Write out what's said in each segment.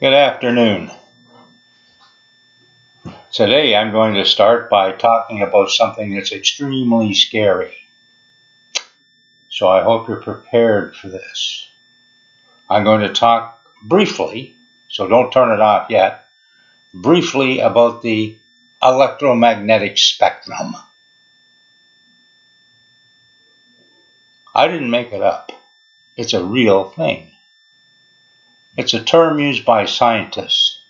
Good afternoon. Today I'm going to start by talking about something that's extremely scary. So I hope you're prepared for this. I'm going to talk briefly, so don't turn it off yet, briefly about the electromagnetic spectrum. I didn't make it up. It's a real thing. It's a term used by scientists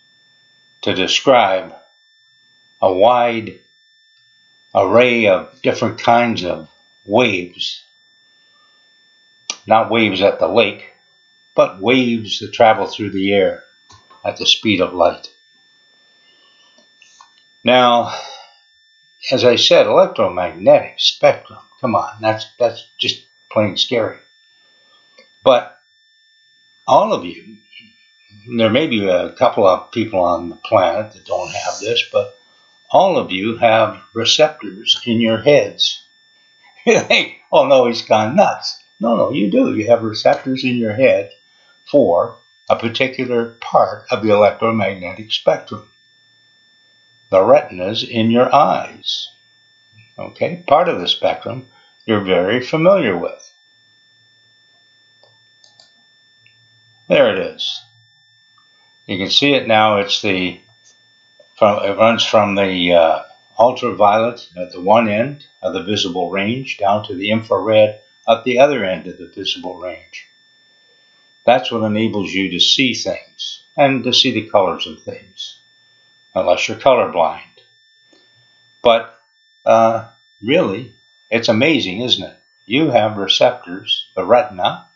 to describe a wide array of different kinds of waves. Not waves at the lake, but waves that travel through the air at the speed of light. Now, as I said, electromagnetic spectrum, come on, that's just plain scary. But all of you, there may be a couple of people on the planet that don't have this, but all of you have receptors in your heads. You think, oh no, he's gone nuts. No, you do. You have receptors in your head for a particular part of the electromagnetic spectrum. The retinas in your eyes. Okay, part of the spectrum you're very familiar with. There it is. You can see it now. It runs from the ultraviolet at the one end of the visible range down to the infrared at the other end of the visible range. That's what enables you to see things and to see the colors of things, unless you're colorblind. But really, it's amazing, isn't it? You have receptors, the retina,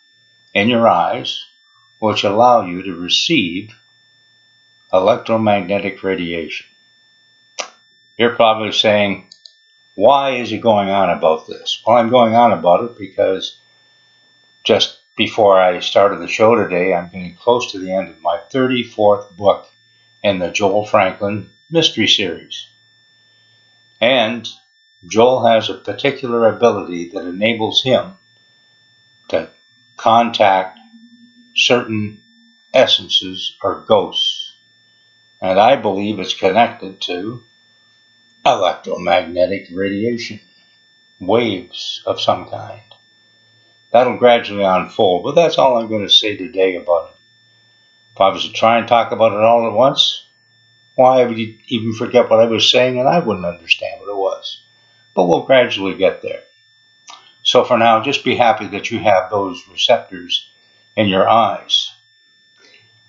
in your eyes, which allow you to receive electromagnetic radiation. You're probably saying, why is he going on about this? Well, I'm going on about it because just before I started the show today, I'm getting close to the end of my 34th book in the Joel Franklin mystery series. And Joel has a particular ability that enables him to contact certain essences or ghosts. And I believe it's connected to electromagnetic radiation, waves of some kind. That'll gradually unfold, but that's all I'm going to say today about it. If I was to try and talk about it all at once, why I would even forget what I was saying and I wouldn't understand what it was. But we'll gradually get there. So for now, just be happy that you have those receptors in your eyes.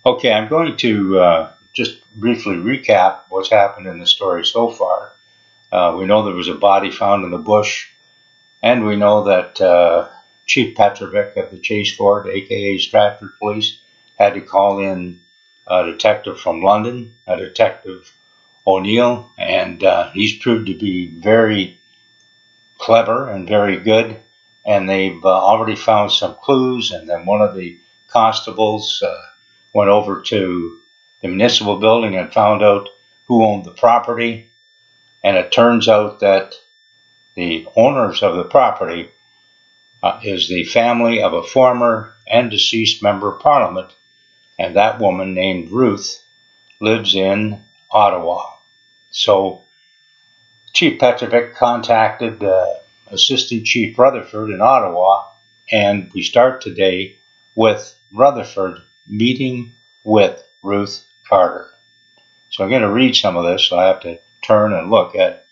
Okay, I'm going to just briefly recap what's happened in the story so far. We know there was a body found in the bush, and we know that Chief Petrovic of the Chaseford, aka Stratford Police, had to call in a detective from London, a Detective O'Neill, and he's proved to be very clever and very good, and they've already found some clues. And then one of the constables went over to the municipal building and found out who owned the property, and it turns out that the owners of the property is the family of a former and deceased member of Parliament, and that woman named Ruth lives in Ottawa. So Chief Petrovic contacted Assistant Chief Rutherford in Ottawa, and we start today with Rutherford meeting with Ruth Carter. So I'm going to read some of this, so I have to turn and look at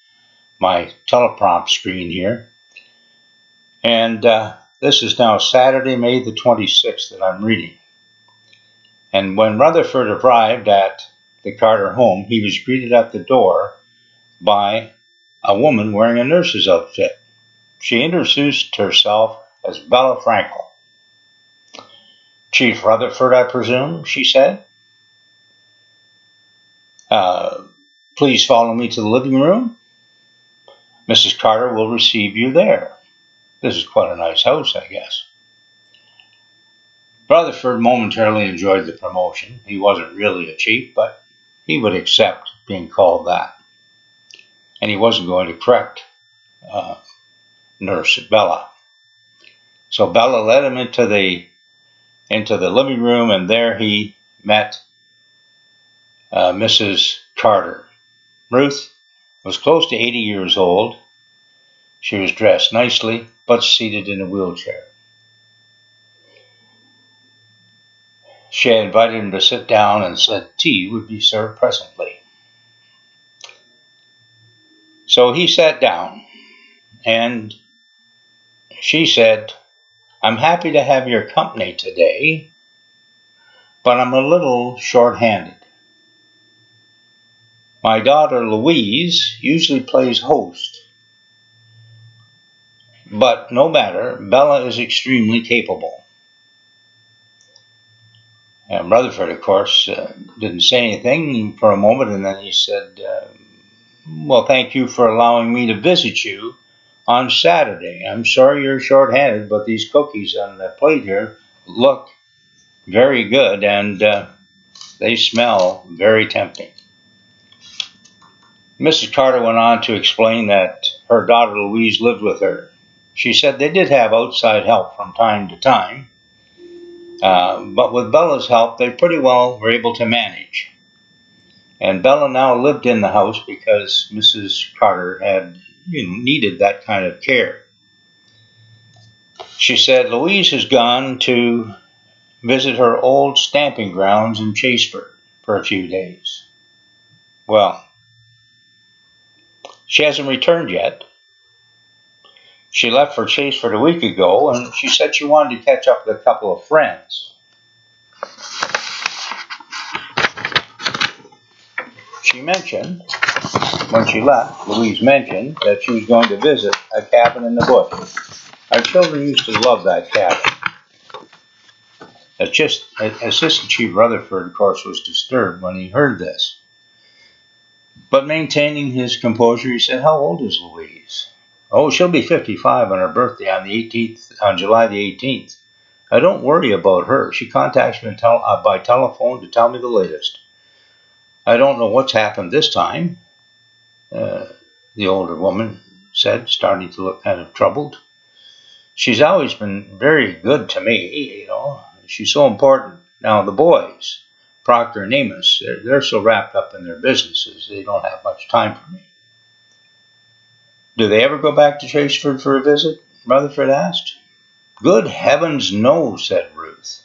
my teleprompt screen here. And this is now Saturday, May the 26th that I'm reading. And when Rutherford arrived at the Carter home, he was greeted at the door by a woman wearing a nurse's outfit. She introduced herself as Bella Frankel. Chief Rutherford, I presume, she said. Please follow me to the living room. Mrs. Carter will receive you there. This is quite a nice house, I guess. Rutherford momentarily enjoyed the promotion. He wasn't really a chief, but he would accept being called that. And he wasn't going to correct Nurse Bella. So Bella led him into the living room, and there he met Mrs. Carter. Ruth was close to 80 years old. She was dressed nicely, but seated in a wheelchair. She had invited him to sit down and said tea would be served presently. So he sat down, and she said, "I'm happy to have your company today, but I'm a little short-handed. My daughter Louise usually plays host, but no matter, Bella is extremely capable." And Rutherford, of course, didn't say anything for a moment, and then he said, "Well, thank you for allowing me to visit you on Saturday. I'm sorry you're short-handed, but these cookies on the plate here look very good, and they smell very tempting." Mrs. Carter went on to explain that her daughter Louise lived with her. She said they did have outside help from time to time, but with Bella's help, they pretty well were able to manage. And Bella now lived in the house because Mrs. Carter had needed that kind of care. She said Louise has gone to visit her old stamping grounds in Chaseford for a few days. Well, she hasn't returned yet. She left for Chaseford a week ago, and she said she wanted to catch up with a couple of friends. She mentioned, when she left, Louise mentioned that she was going to visit a cabin in the bush. Our children used to love that cabin. Assistant Chief Rutherford, of course, was disturbed when he heard this. But maintaining his composure, he said, "How old is Louise?" "Oh, she'll be 55 on her birthday on July the 18th. Don't worry about her. She contacts me by telephone to tell me the latest. I don't know what's happened this time," the older woman said, starting to look kind of troubled. "She's always been very good to me, She's so important. Now, the boys, Proctor and Amos, they're so wrapped up in their businesses, they don't have much time for me." "Do they ever go back to Chaseford for a visit?" Rutherford asked. "Good heavens, no," said Ruth.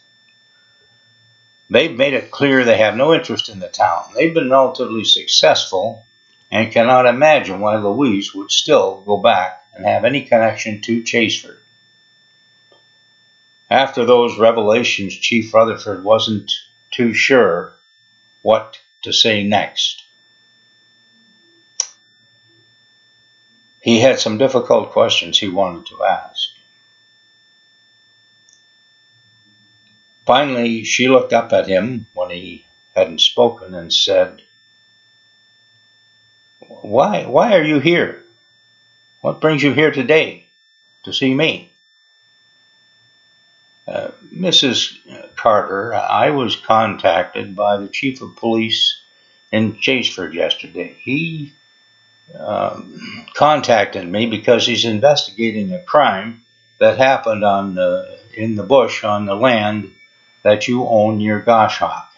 "They've made it clear they have no interest in the town. They've been relatively successful and cannot imagine why Louise would still go back and have any connection to Chaseford." After those revelations, Chief Rutherford wasn't too sure what to say next. He had some difficult questions he wanted to ask. Finally, she looked up at him when he hadn't spoken and said, Why are you here? What brings you here today to see me?" "Mrs. Carter, I was contacted by the Chief of Police in Chaseford yesterday. He contacted me because he's investigating a crime that happened in the bush on the land that you own near Goshawk."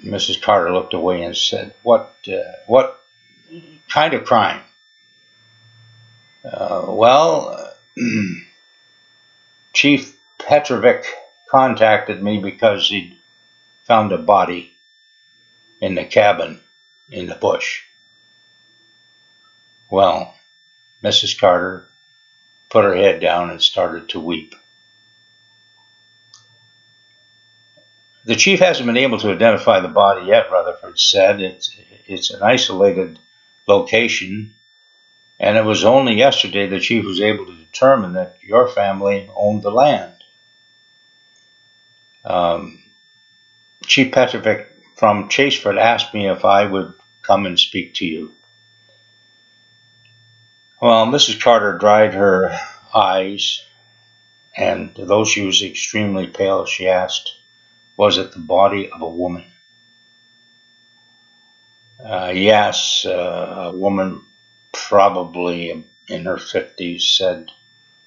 Mrs. Carter looked away and said, What kind of crime?" Well, Chief Petrovic contacted me because he'd found a body in the cabin in the bush." Well, Mrs. Carter put her head down and started to weep. "The chief hasn't been able to identify the body yet," Rutherford said. It's an isolated location, and it was only yesterday the chief was able to determine that your family owned the land. Chief Petrovic from Chaseford asked me if I would come and speak to you." Well, Mrs. Carter dried her eyes, and though she was extremely pale, she asked, "Was it the body of a woman?" Yes, a woman probably in her 50s, said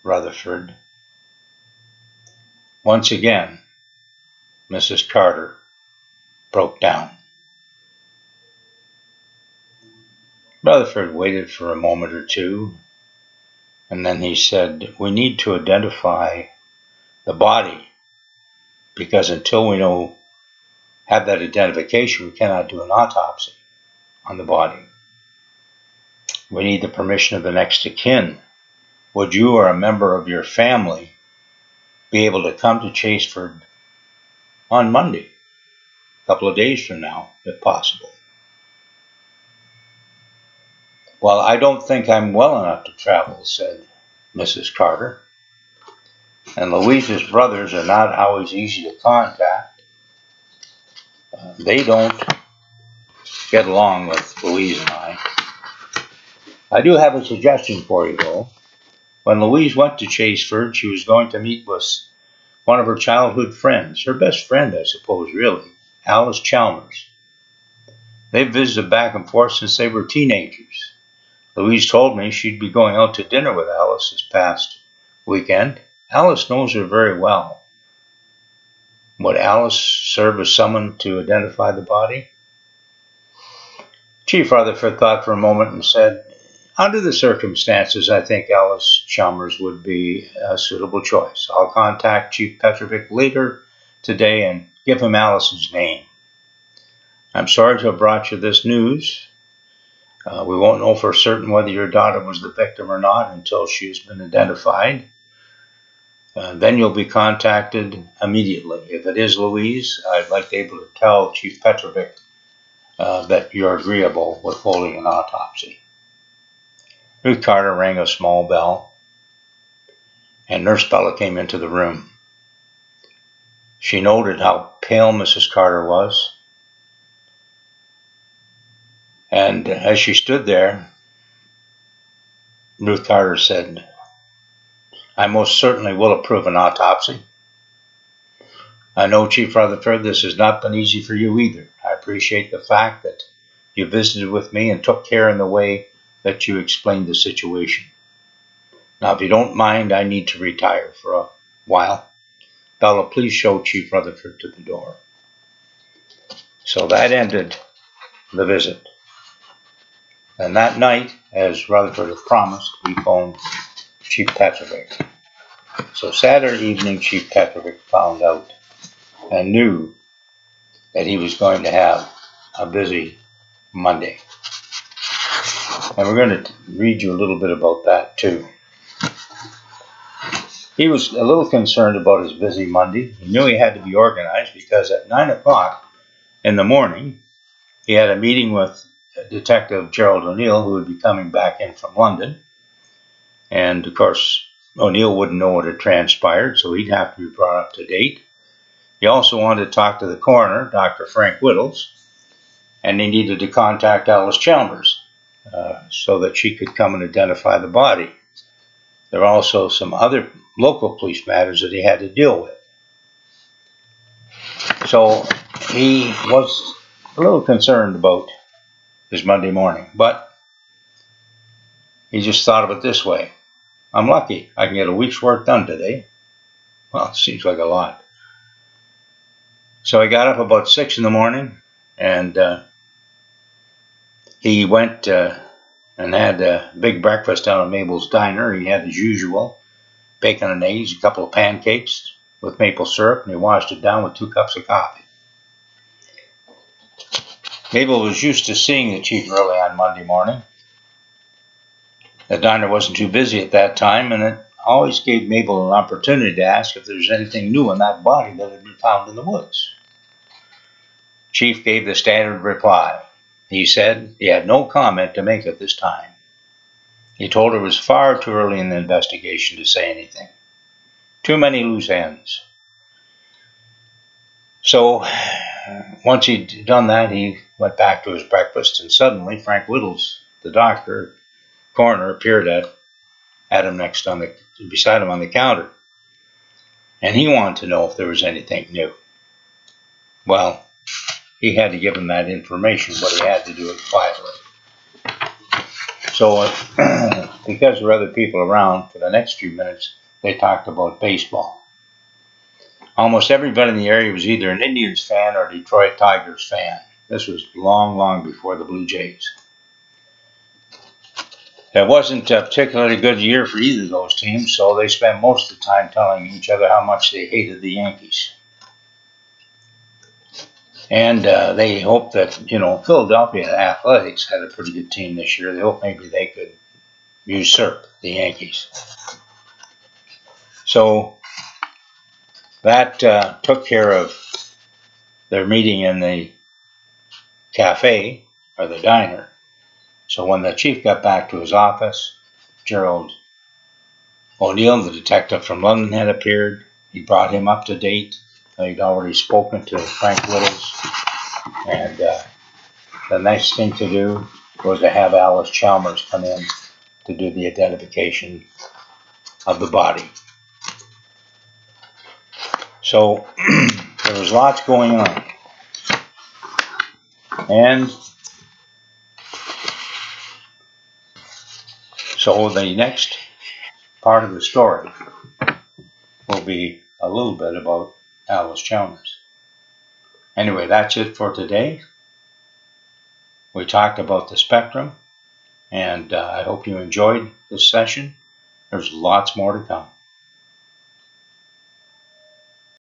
Rutherford. Once again, Mrs. Carter broke down. Rutherford waited for a moment or two, and then he said, "We need to identify the body, because until we have that identification, we cannot do an autopsy on the body. We need the permission of the next of kin. Would you or a member of your family be able to come to Chaseford on Monday, a couple of days from now, if possible?" "Well, I don't think I'm well enough to travel," said Mrs. Carter. "And Louise's brothers are not always easy to contact. They don't get along with Louise and I. I do have a suggestion for you, though. When Louise went to Chaseford, she was going to meet with one of her childhood friends, her best friend, I suppose, really, Alice Chalmers. They've visited back and forth since they were teenagers. Louise told me she'd be going out to dinner with Alice this past weekend. Alice knows her very well. Would Alice serve as someone to identify the body?" Chief Rutherford thought for a moment and said, "Under the circumstances, I think Alice Chalmers would be a suitable choice. I'll contact Chief Petrovic later today and give him Alice's name. I'm sorry to have brought you this news. We won't know for certain whether your daughter was the victim or not until she's been identified. Then you'll be contacted immediately. If it is Louise, I'd like to be able to tell Chief Petrovic that you're agreeable with holding an autopsy." Ruth Carter rang a small bell, and Nurse Bella came into the room. She noted how pale Mrs. Carter was, and as she stood there, Ruth Carter said, "I most certainly will approve an autopsy. I know, Chief Rutherford, this has not been easy for you either. I appreciate the fact that you visited with me and took care in the way that you explained the situation. Now, if you don't mind, I need to retire for a while. Bella, please show Chief Rutherford to the door." So that ended the visit. And that night, as Rutherford had promised, he phoned Chief Petrovic. So Saturday evening, Chief Petrovic found out and knew that he was going to have a busy Monday. And we're going to read you a little bit about that too. He was a little concerned about his busy Monday. He knew he had to be organized because at 9 o'clock in the morning, he had a meeting with Detective Gerald O'Neill, who would be coming back in from London. And of course, O'Neill wouldn't know what had transpired, so he'd have to be brought up to date. He also wanted to talk to the coroner, Dr. Frank Whittles, and he needed to contact Alice Chalmers so that she could come and identify the body. There were also some other local police matters that he had to deal with. So he was a little concerned about his Monday morning, but he just thought of it this way: I'm lucky. I can get a week's work done today. Well, it seems like a lot. So he got up about 6 in the morning, and he went and had a big breakfast down at Mabel's Diner. He had, as usual, bacon and eggs, a couple of pancakes with maple syrup, and he washed it down with 2 cups of coffee. Mabel was used to seeing the chief early on Monday morning. The diner wasn't too busy at that time, and it always gave Mabel an opportunity to ask if there was anything new on that body that had been found in the woods. Chief gave the standard reply. He said he had no comment to make at this time. He told her it was far too early in the investigation to say anything. Too many loose ends. So once he'd done that, he went back to his breakfast, and suddenly Frank Whittles, the doctor, coroner, appeared at him beside him on the counter. And he wanted to know if there was anything new. Well, he had to give him that information, but he had to do it quietly. So because there were other people around, for the next few minutes, they talked about baseball. Almost everybody in the area was either an Indians fan or a Detroit Tigers fan. This was long, long before the Blue Jays. It wasn't a particularly good year for either of those teams, so they spent most of the time telling each other how much they hated the Yankees. And they hoped that, Philadelphia Athletics had a pretty good team this year. They hoped maybe they could usurp the Yankees. So that took care of their meeting in the cafe, or the diner. So when the chief got back to his office, Gerald O'Neill, the detective from London, had appeared. He brought him up to date. He'd already spoken to Frank Whittles. And the next thing to do was to have Alice Chalmers come in to do the identification of the body. So there was lots going on. And so the next part of the story will be a little bit about Alice Chalmers. Anyway, that's it for today. We talked about the spectrum, and I hope you enjoyed this session. There's lots more to come.